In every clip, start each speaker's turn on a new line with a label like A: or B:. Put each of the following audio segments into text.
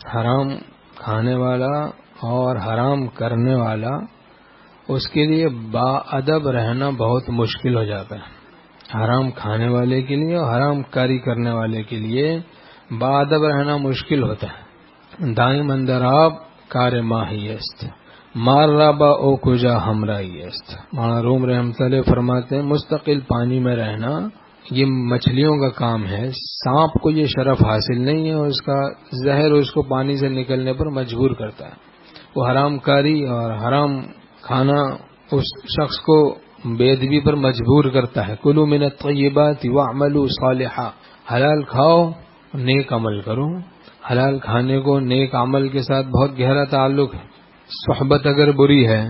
A: حرام کھانے والا اور حرام کرنے والا اس کے لیے با ادب رہنا بہت مشکل ہو جاتا ہے. حرام کھانے والے کے لیے اور حرام کاری کرنے والے کے لیے با ادب رہنا مشکل ہوتا ہے. دائم اندر آپ کار ماہی است مار رابا او کجا ہمراہی است. مولانا روم رحمۃ اللہ فرماتے ہیں مستقل پانی میں رہنا یہ مچھلیوں کا کام ہے. سانپ کو یہ شرف حاصل نہیں ہے اور اس کا زہر اس کو پانی سے نکلنے پر مجبور کرتا ہے. وہ حرام کاری اور حرام کھانا اس شخص کو بے ادبی پر مجبور کرتا ہے. کلوا من الطیبات واعملوا صالحا. حلال کھاؤ نیک عمل کرو. حلال کھانے کو نیک عمل کے ساتھ بہت گہرا تعلق ہے. صحبت اگر بری ہے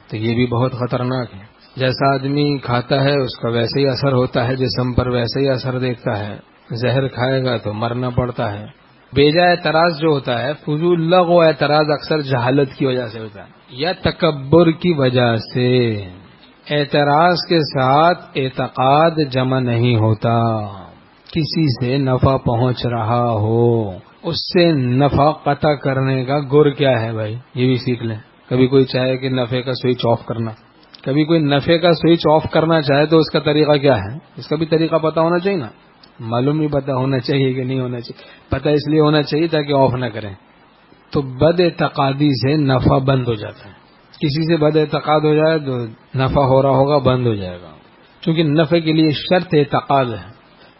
A: تو یہ بھی بہت خطرناک ہے. جیسا آدمی کھاتا ہے اس کا ویسے ہی اثر ہوتا ہے، جسم پر ویسے ہی اثر دیکھتا ہے. زہر کھائے گا تو مرنا پڑتا ہے. بیجا اعتراض جو ہوتا ہے، فضول لغو اعتراض اکثر جہالت کی وجہ سے ہوتا ہے یا تکبر کی وجہ سے. اعتراض کے ساتھ اعتقاد جمع نہیں ہوتا. کسی سے نفع پہنچ رہا ہو اس سے نفع قطع کرنے کا گر کیا ہے بھائی، یہ بھی سیکھ لیں. کبھی کوئی چاہے کہ نفع کا سوئچ آف کرنا، کبھی کوئی نفع کا سوئچ آف کرنا چاہے تو اس کا طریقہ کیا ہے، اس کا بھی طریقہ پتا ہونا چاہیے نا. معلوم بھی پتا ہونا چاہیے کہ نہیں ہونا چاہیے. پتہ اس لیے ہونا چاہیے تاکہ آف نہ کریں. تو بد اعتقادی سے نفع بند ہو جاتا ہے. کسی سے بد اعتقاد ہو جائے تو نفع ہو رہا ہوگا بند ہو جائے گا، کیونکہ نفع کے لیے شرط اعتقاد ہے.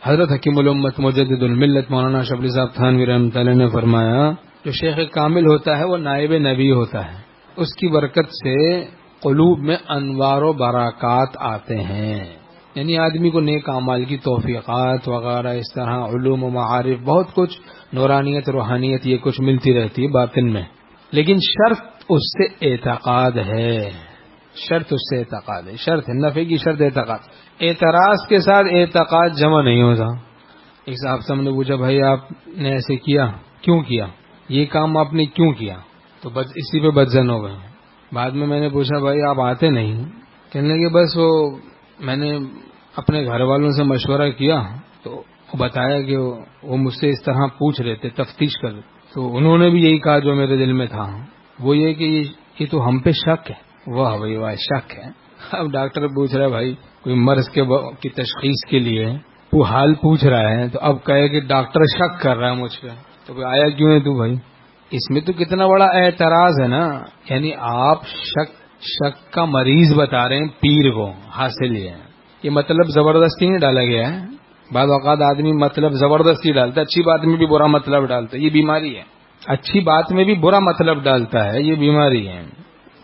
A: حضرت حکیم الامت مجدد الملت مولانا شبلی صاحب تھانوی رحمۃ اللہ نے فرمایا جو شیخ کامل ہوتا ہے وہ نائب نبی ہوتا ہے. اس کی برکت سے قلوب میں انوار و برکات آتے ہیں. یعنی آدمی کو نیک اعمال کی توفیقات وغیرہ اس طرح علوم و معارف بہت کچھ نورانیت روحانیت یہ کچھ ملتی رہتی ہے باطن میں. لیکن شرط اس سے اعتقاد ہے. شرط اس سے اعتقاد ہے. شرط ہے نفع کی شرط اعتقاد. اعتراض کے ساتھ اعتقاد جمع نہیں ہوتا. ایک صاحب سے ہم نے پوچھا بھائی آپ نے ایسے کیا کیوں کیا، یہ کام آپ نے کیوں کیا، تو بس اسی پہ بدزن ہو گئے. بعد میں نے پوچھا بھائی آپ آتے نہیں، کہنے لگے بس وہ میں نے اپنے گھر والوں سے مشورہ کیا تو وہ بتایا کہ وہ مجھ سے اس طرح پوچھ رہے تھے تفتیش کر، تو انہوں نے بھی یہی کہا جو میرے دل میں تھا، وہ یہ کہ یہ تو ہم پہ شک ہے. واہ بھائی واہ شک ہے. اب ڈاکٹر پوچھ رہا ہے بھائی کوئی مرض کی تشخیص کے لیے وہ حال پوچھ رہا ہے تو اب کہے کہ ڈاکٹر شک کر رہا ہے مجھ پہ، تو آیا کیوں ہے تو بھائی. اس میں تو کتنا بڑا اعتراض ہے نا. یعنی آپ شک کا مریض بتا رہے ہیں پیر کو. حاصل یہ مطلب زبردستی نہیں ڈالا گیا ہے. بعض اوقات آدمی مطلب زبردستی ڈالتا ہے، اچھی بات میں بھی برا مطلب ڈالتا ہے، یہ بیماری ہے. اچھی بات میں بھی برا مطلب ڈالتا ہے، یہ بیماری ہے.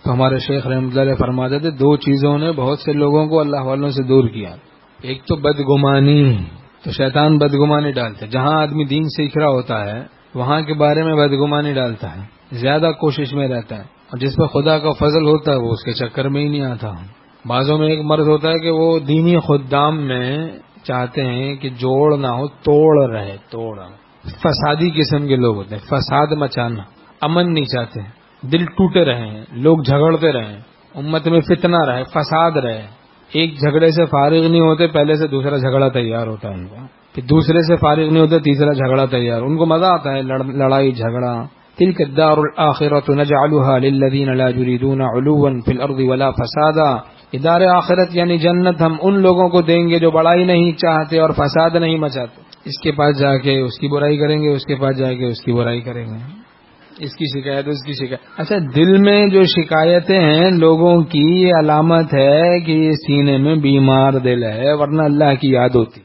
A: تو ہمارے شیخ رحمۃ اللہ فرماتے تھے دو چیزوں نے بہت سے لوگوں کو اللہ والوں سے دور کیا. ایک تو بدگمانی، تو شیطان بدگمانی ڈالتا ہے. جہاں آدمی دین سیکھ رہا ہوتا ہے وہاں کے بارے میں بدگمانی ڈالتا ہے، زیادہ کوشش میں رہتا ہے، اور جس پہ خدا کا فضل ہوتا ہے وہ اس کے چکر میں ہی نہیں آتا. بعضوں میں ایک مرض ہوتا ہے کہ وہ دینی خدام میں چاہتے ہیں کہ جوڑ نہ ہو توڑ رہے. فسادی قسم کے لوگ ہوتے ہیں، فساد مچانا، امن نہیں چاہتے، دل ٹوٹے رہے ہیں، لوگ جھگڑتے رہے، امت میں فتنہ رہے، فساد رہے. ایک جھگڑے سے فارغ نہیں ہوتے پہلے سے دوسرا جھگڑا تیار ہوتا ہے ان کو، پھر دوسرے سے فارغ نہیں ہوتے تیسرا جھگڑا تیار. ان کو مزہ آتا ہے لڑائی جھگڑا. تلک الدار الآخرۃ نجعلها للذین لا یریدون علوا فی الارض ولا فسادا. ادار آخرت یعنی جنت ہم ان لوگوں کو دیں گے جو بڑائی نہیں چاہتے اور فساد نہیں مچاتے. اس کے پاس جا کے اس کی برائی کریں گے، اس کے پاس جا کے اس کی برائی کریں گے، اس کی شکایت اس کی شکایت. اچھا دل میں جو شکایتیں ہیں لوگوں کی یہ علامت ہے کہ یہ سینے میں بیمار دل ہے، ورنہ اللہ کی یاد ہوتی.